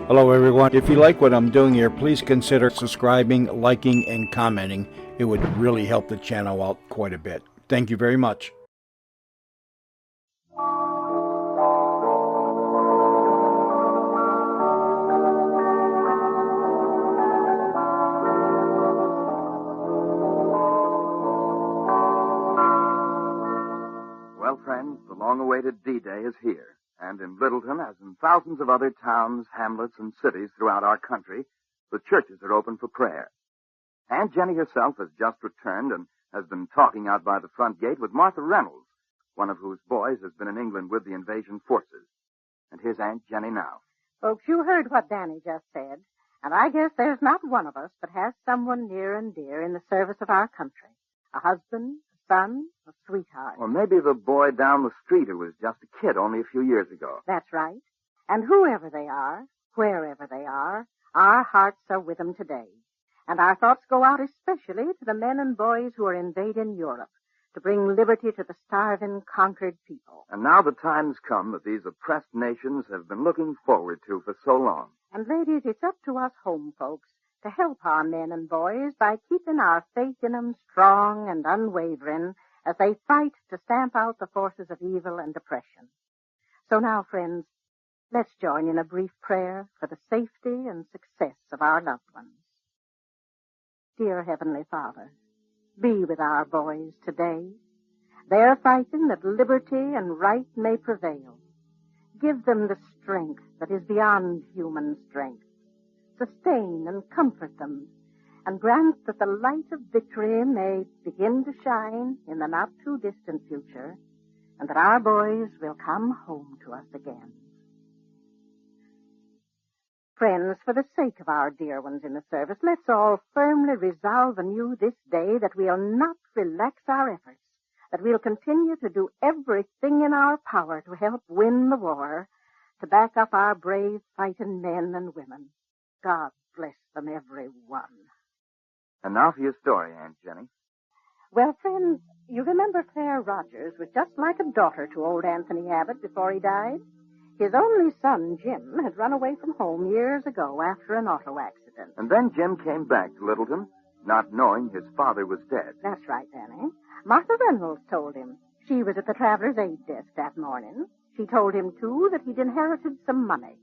Hello, everyone. If you like what I'm doing here, please consider subscribing, liking, and commenting. It would really help the channel out quite a bit. Thank you very much. Well, friends, the long-awaited D-Day is here. And in Littleton, as in thousands of other towns, hamlets, and cities throughout our country, the churches are open for prayer. Aunt Jenny herself has just returned and has been talking out by the front gate with Martha Reynolds, one of whose boys has been in England with the invasion forces. And here's Aunt Jenny now. Folks, you heard what Danny just said, and I guess there's not one of us but has someone near and dear in the service of our country. A husband, a son, a sweetheart. Or maybe the boy down the street who was just a kid only a few years ago. That's right. And whoever they are, wherever they are, our hearts are with them today. And our thoughts go out especially to the men and boys who are invading Europe to bring liberty to the starving, conquered people. And now the time's come that these oppressed nations have been looking forward to for so long. And ladies, it's up to us home folks to help our men and boys by keeping our faith in them strong and unwavering as they fight to stamp out the forces of evil and oppression. So now, friends, let's join in a brief prayer for the safety and success of our loved ones. Dear Heavenly Father, be with our boys today. They're fighting that liberty and right may prevail. Give them the strength that is beyond human strength. Sustain and comfort them, and grant that the light of victory may begin to shine in the not-too-distant future, and that our boys will come home to us again. Friends, for the sake of our dear ones in the service, let's all firmly resolve anew this day that we'll not relax our efforts, that we'll continue to do everything in our power to help win the war, to back up our brave fighting men and women. God bless them, every one. And now for your story, Aunt Jenny. Well, friends, you remember Claire Rogers was just like a daughter to old Anthony Abbott before he died. His only son, Jim, had run away from home years ago after an auto accident. And then Jim came back to Littleton, not knowing his father was dead. That's right, Danny. Martha Reynolds told him. She was at the Traveler's Aid desk that morning. She told him, too, that he'd inherited some money.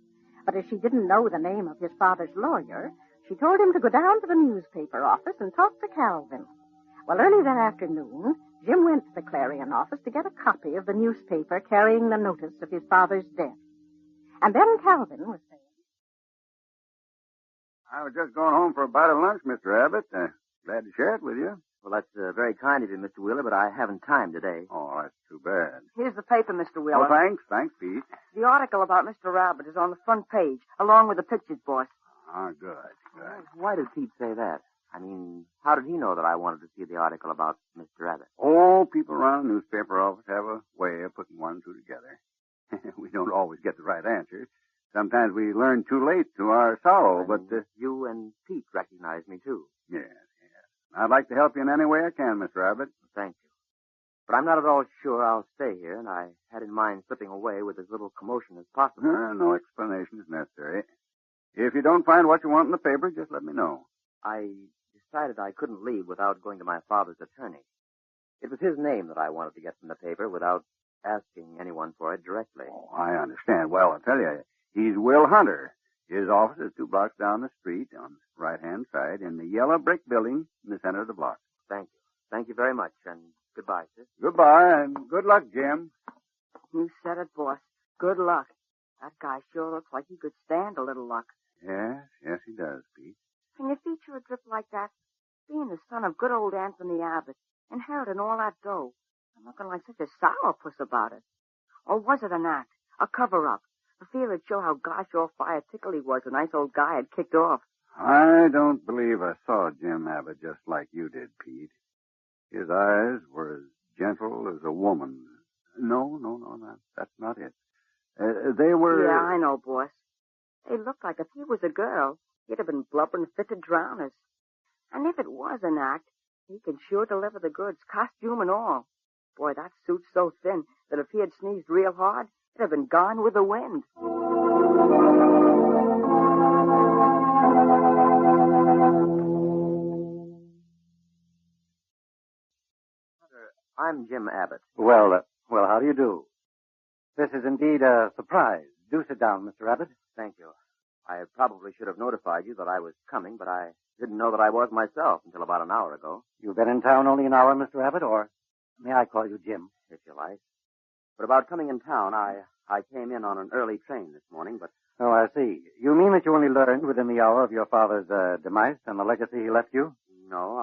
But as she didn't know the name of his father's lawyer, she told him to go down to the newspaper office and talk to Calvin. Well, early that afternoon, Jim went to the Clarion office to get a copy of the newspaper carrying the notice of his father's death. And then Calvin was saying, I was just going home for a bite of lunch, Mr. Abbott. Glad to share it with you. Well, that's very kind of you, Mr. Wheeler, but I haven't time today. Oh, that's too bad. Here's the paper, Mr. Wheeler. Oh, thanks. Thanks, Pete. The article about Mr. Abbott is on the front page, along with the pictures, boss. Oh, good. Why did Pete say that? I mean, how did he know that I wanted to see the article about Mr. Abbott? Oh, people around the newspaper office have a way of putting one and two together. We don't always get the right answer. Sometimes we learn too late to our sorrow, but... You and Pete recognize me, too. Yes. I'd like to help you in any way I can, Mr. Abbott. Thank you. But I'm not at all sure I'll stay here, and I had in mind slipping away with as little commotion as possible. No explanation is necessary. If you don't find what you want in the paper, just let me know. I decided I couldn't leave without going to my father's attorney. It was his name that I wanted to get from the paper without asking anyone for it directly. Oh, I understand. Well, I'll tell you, he's Will Hunter. His office is 2 blocks down the street on the right-hand side in the yellow brick building in the center of the block. Thank you. Thank you very much, and goodbye, sir. Goodbye, and good luck, Jim. You said it, boss. Good luck. That guy sure looks like he could stand a little luck. Yes, he does, Pete. Can you feature a trip like that? Being the son of good old Anthony Abbott, inheriting all that dough, and looking like such a sourpuss about it. Or was it an act, a cover-up? The fear would show how gosh all fire tickle he was, a nice old guy had kicked off. I don't believe I saw Jim Abbott just like you did, Pete. His eyes were as gentle as a woman's. No, that's not it. They were... Yeah, I know, boss. They looked like if he was a girl, he'd have been blubbering fit to drown us. And if it was an act, he can sure deliver the goods, costume and all. Boy, that suit's so thin that if he had sneezed real hard, it'd have been gone with the wind. I'm Jim Abbott. Well, how do you do? This is indeed a surprise. Do sit down, Mr. Abbott. Thank you. I probably should have notified you that I was coming, but I didn't know that I was myself until about an hour ago. You've been in town only an hour, Mr. Abbott, or may I call you Jim? If you like. But about coming in town, I came in on an early train this morning, but... Oh, I see. You mean that you only learned within the hour of your father's demise and the legacy he left you? No,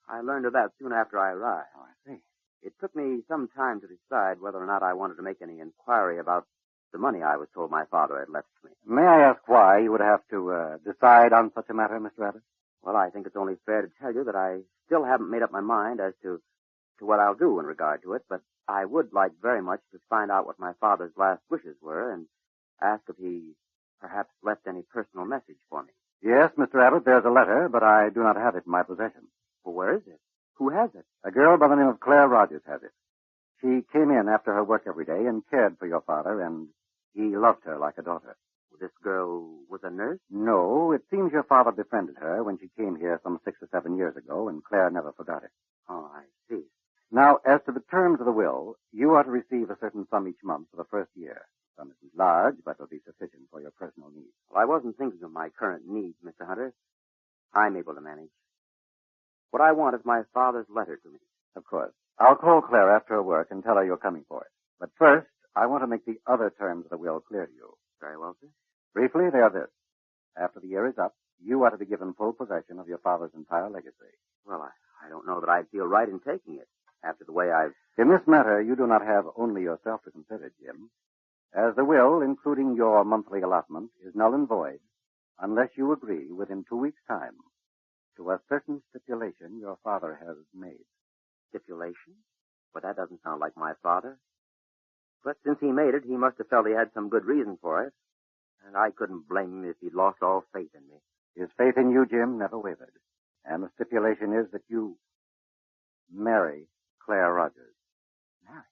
I learned of that soon after I arrived. Oh, I see. It took me some time to decide whether or not I wanted to make any inquiry about the money I was told my father had left me. May I ask why you would have to decide on such a matter, Mr. Abbott? Well, I think it's only fair to tell you that I still haven't made up my mind as to what I'll do in regard to it, but I would like very much to find out what my father's last wishes were and ask if he perhaps left any personal message for me. Yes, Mr. Abbott, there's a letter, but I do not have it in my possession. Well, where is it? Who has it? A girl by the name of Claire Rogers has it. She came in after her work every day and cared for your father, and he loved her like a daughter. Well, this girl was a nurse? No, it seems your father befriended her when she came here some 6 or 7 years ago, and Claire never forgot it. Oh, I see. Now, as to the terms of the will, you are to receive a certain sum each month for the first year. The sum isn't large, but will be sufficient for your personal needs. Well, I wasn't thinking of my current needs, Mr. Hunter. I'm able to manage. What I want is my father's letter to me. Of course. I'll call Claire after her work and tell her you're coming for it. But first, I want to make the other terms of the will clear to you. Very well, sir. Briefly, they are this. After the year is up, you are to be given full possession of your father's entire legacy. Well, I don't know that I'd feel right in taking it after the way I've... In this matter, you do not have only yourself to consider, Jim. As the will, including your monthly allotment, is null and void unless you agree within 2 weeks' time to a certain stipulation your father has made. Stipulation? Well, that doesn't sound like my father. But since he made it, he must have felt he had some good reason for it. And I couldn't blame him if he'd lost all faith in me. His faith in you, Jim, never wavered. And the stipulation is that you marry Claire Rogers. Marry?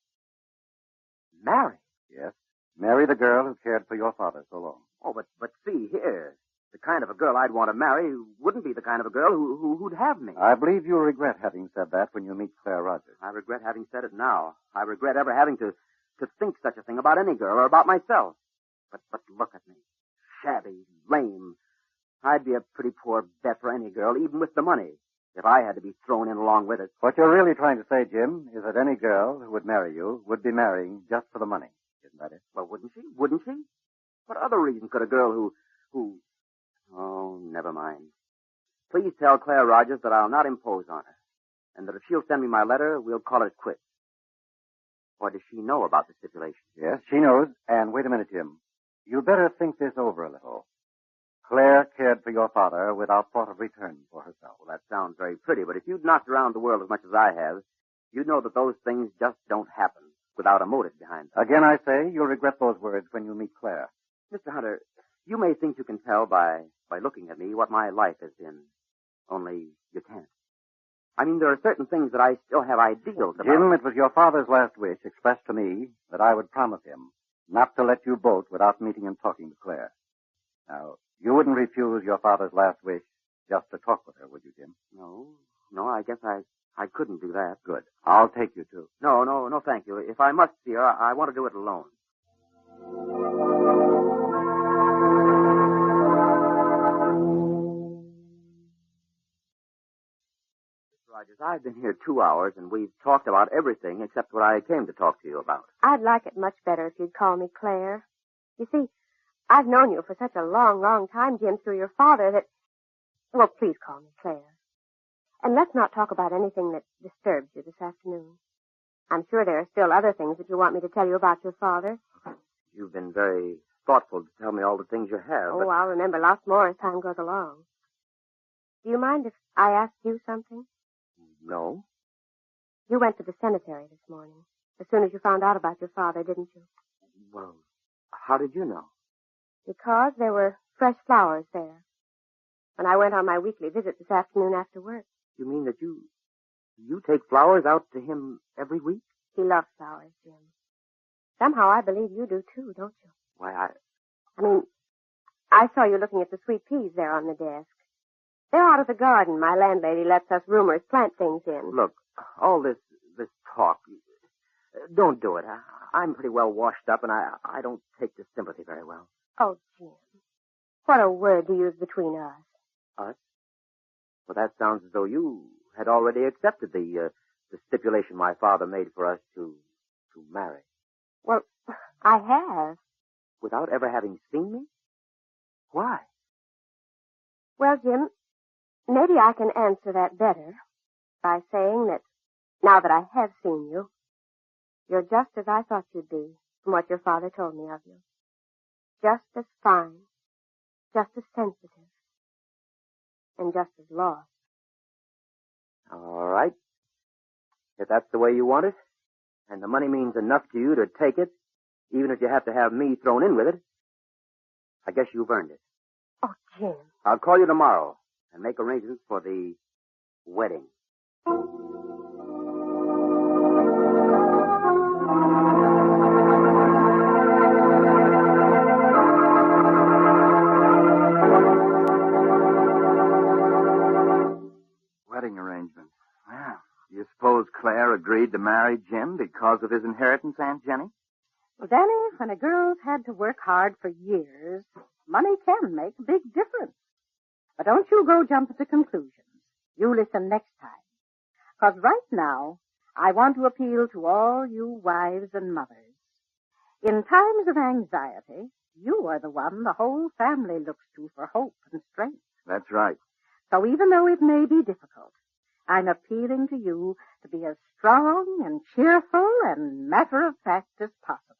Marry? Yes. Marry the girl who cared for your father so long. Oh, but see here. The kind of a girl I'd want to marry wouldn't be the kind of a girl who'd have me. I believe you'll regret having said that when you meet Claire Rogers. I regret having said it now. I regret ever having to think such a thing about any girl or about myself. But look at me. Shabby, lame. I'd be a pretty poor bet for any girl, even with the money, if I had to be thrown in along with it. What you're really trying to say, Jim, is that any girl who would marry you would be marrying just for the money. Isn't that it? Well, wouldn't she? Wouldn't she? What other reason could a girl who... Oh, never mind. Please tell Claire Rogers that I'll not impose on her, and that if she'll send me my letter, we'll call it quits. Or does she know about the stipulation? Yes, she knows. And wait a minute, Jim. You'd better think this over a little. Claire cared for your father without thought of return for herself. Well, that sounds very pretty, but if you'd knocked around the world as much as I have, you'd know that those things just don't happen without a motive behind them. Again, I say, you'll regret those words when you meet Claire. Mr. Hunter, you may think you can tell by looking at me what my life has been, only you can't. I mean, there are certain things that I still have ideals about. Jim, it was your father's last wish expressed to me that I would promise him not to let you bolt without meeting and talking to Claire. Now, you wouldn't refuse your father's last wish just to talk with her, would you, Jim? No, I guess I couldn't do that. Good. I'll take you to. No, thank you. If I must see her, I want to do it alone. Rogers, I've been here 2 hours, and we've talked about everything except what I came to talk to you about. I'd like it much better if you'd call me Claire. You see, I've known you for such a long, long time, Jim, through your father, that... Well, please call me Claire. And let's not talk about anything that disturbs you this afternoon. I'm sure there are still other things that you want me to tell you about your father. You've been very thoughtful to tell me all the things you have. Oh, I'll remember lots more as time goes along. Do you mind if I ask you something? No. You went to the cemetery this morning, as soon as you found out about your father, didn't you? Well, how did you know? Because there were fresh flowers there. When I went on my weekly visit this afternoon after work. You mean that you take flowers out to him every week? He loves flowers, Jim. Somehow I believe you do too, don't you? Why, I mean, I saw you looking at the sweet peas there on the desk. They're out of the garden. My landlady lets us roomers plant things in. Look, all this talk, don't do it. I'm pretty well washed up, and I don't take this sympathy very well. Oh, Jim. What a word to use between us. Us? Well, that sounds as though you had already accepted the stipulation my father made for us to marry. Well, I have. Without ever having seen me? Why? Well, Jim, maybe I can answer that better by saying that now that I have seen you, you're just as I thought you'd be from what your father told me of you. Just as fine, just as sensitive, and just as lost. All right. If that's the way you want it, and the money means enough to you to take it, even if you have to have me thrown in with it, I guess you've earned it. Oh, Jim. I'll call you tomorrow and make arrangements for the wedding. Wedding arrangements. Well, do you suppose Claire agreed to marry Jim because of his inheritance, Aunt Jenny? Well, Danny, when a girl's had to work hard for years, money can make a big difference. But don't you go jumping to conclusions. You listen next time. 'Cause right now, I want to appeal to all you wives and mothers. In times of anxiety, you are the one the whole family looks to for hope and strength. That's right. So even though it may be difficult, I'm appealing to you to be as strong and cheerful and matter-of-fact as possible.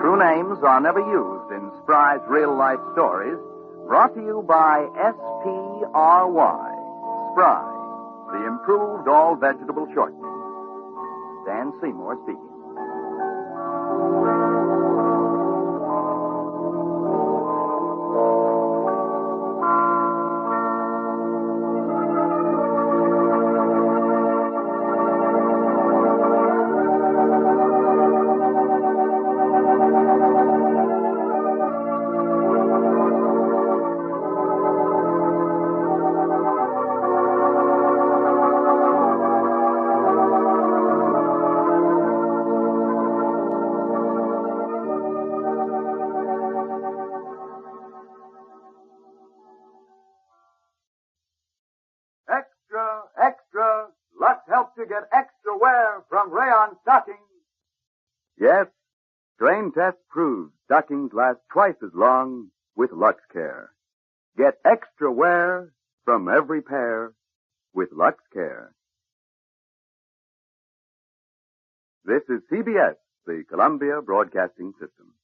True names are never used in Spry's real-life stories, brought to you by SPRY, Spry, the improved all-vegetable shortening. Dan Seymour speaking. Extra, extra. Lux helps you get extra wear from rayon stockings. Yes, strain test proves stockings last twice as long with Lux Care. Get extra wear from every pair with Lux Care. This is CBS, the Columbia Broadcasting System.